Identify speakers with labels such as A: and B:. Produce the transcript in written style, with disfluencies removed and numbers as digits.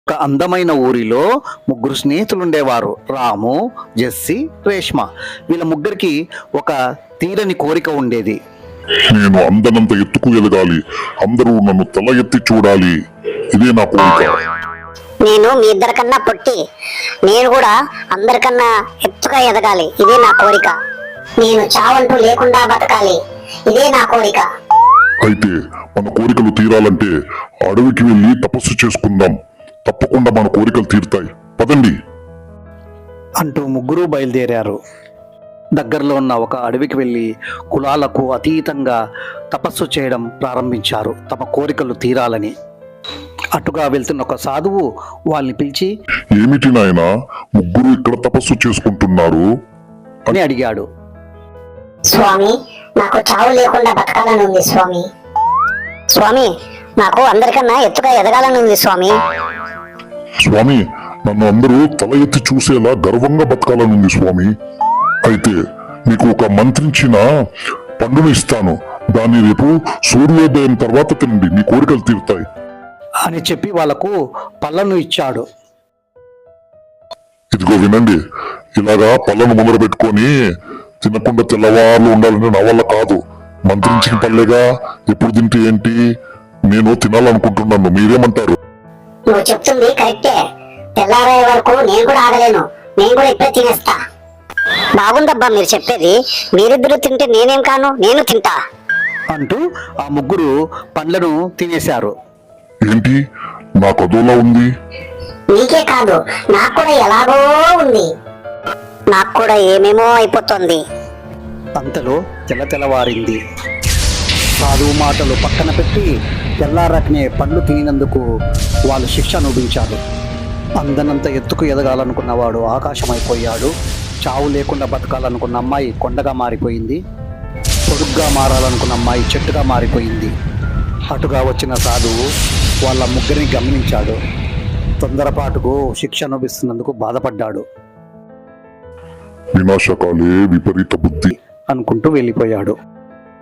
A: ఒక అందమైన ఊరిలో ముగ్గురు స్నేహితులు ఉండేవారు. రాము, జెస్సీ, రేష్మ. వీళ్ళ ముగ్గురికి ఒక తీరని కోరిక ఉండేది.
B: నేను అందనంత ఎత్తుకు ఎదగాలి, అందరూ నన్ను తల ఎత్తి చూడాలి, ఇదే నా కోరిక.
C: నేను మీ ఇద్దరికన్నా పొట్టి, నేను కూడా అందరికన్నా ఎత్తుగా ఎదగాలి, ఇదే నా కోరిక. నేను చావంటూ లేకుండా బతకాలి, ఇదే నా కోరిక.
B: అయితే మన కోరికలు తీరాలంటే అడవికి వెళ్ళి తపస్సు చేసుకుందాం, తప్పకుండా మన కోరికలు తీరుతాయి, పదండి
A: అంటూ ముగ్గురు బయలుదేరారు. దగ్గరలో ఉన్న ఒక అడవికి వెళ్ళి కులాలకు అతీతంగా తపస్సు చేయడం ప్రారంభించారు, తమ కోరికలు తీరాలని. అటుగా వెళ్తున్న ఒక సాధువు వాళ్ళని పిలిచి,
B: ఏమిటి నాయనా ముగ్గురు ఇక్కడ తపస్సు చేసుకుంటున్నారు
A: అని అడిగాడు.
C: స్వామి, నాకు చావు లేకుండా బతకాలని ఉంది స్వామి. స్వామి, నాకు అందరికన్నా ఎత్తుగా ఎదగాలని ఉంది స్వామి.
B: స్వామి, నన్ను అందరూ తల ఎత్తి చూసేలా గర్వంగా బతకాలనుంది స్వామి. అయితే నీకు ఒక మంత్రించిన పండును ఇస్తాను, దాన్ని రేపు సూర్యోదయం తర్వాత తినండి, మీ కోరికలు తీరుతాయి
A: అని చెప్పి వాళ్లకు పళ్ళను ఇచ్చాడు.
B: ఇదిగో వినండి, ఇలాగా పళ్ళను ముందర పెట్టుకొని తినకుండా తెల్లవార్లు ఉండాలంటే నా వల్ల కాదు. మంత్రించిన పళ్ళేగా, ఎప్పుడు తింటే ఏంటి, నేను తినాలనుకుంటున్నాను, మీరేమంటారు?
C: నువ్వు చెప్తుంది కరెక్టే, తెల్లారే వరకు నేను కూడా ఆగలేను, నేను కూడా ఇప్పుడే తినేస్తా. బాగుందబ్బా మీరు చెప్పేది, మీరిద్దరూ తింటే నేనేం కాను, నేను తింటా
A: అంటూ ఆ ముగ్గురు పండ్లను తినేశారు.
B: ఏంటి నాకు అదోలా ఉంది?
C: నీకే కాదు, నాకు కూడా ఎలాగో ఉంది, నాకు కూడా ఏమేమో అయిపోతుంది.
A: అంతలో తెల్లవారింది. సాధువు మాటలు పక్కన పెట్టి తెల్లారకనే పండ్లు తినినందుకు వాళ్ళు శిక్ష అనుభవించారు. అందనంత ఎత్తుకు ఎదగాలనుకున్నవాడు ఆకాశమైపోయాడు. చావు లేకుండా బతకాలనుకున్న అమ్మాయి కొండగా మారిపోయింది. పొడుగ్గా మారాలనుకున్న అమ్మాయి చెట్టుగా మారిపోయింది. అటుగా వచ్చిన సాధువు వాళ్ళ ముగ్గురిని గమనించాడు. తొందరపాటుకు శిక్ష అనుభవిస్తున్నందుకు బాధపడ్డాడు.
B: వినాశకాలే విపరీత బుద్ధి
A: అనుకుంటూ వెళ్ళిపోయాడు.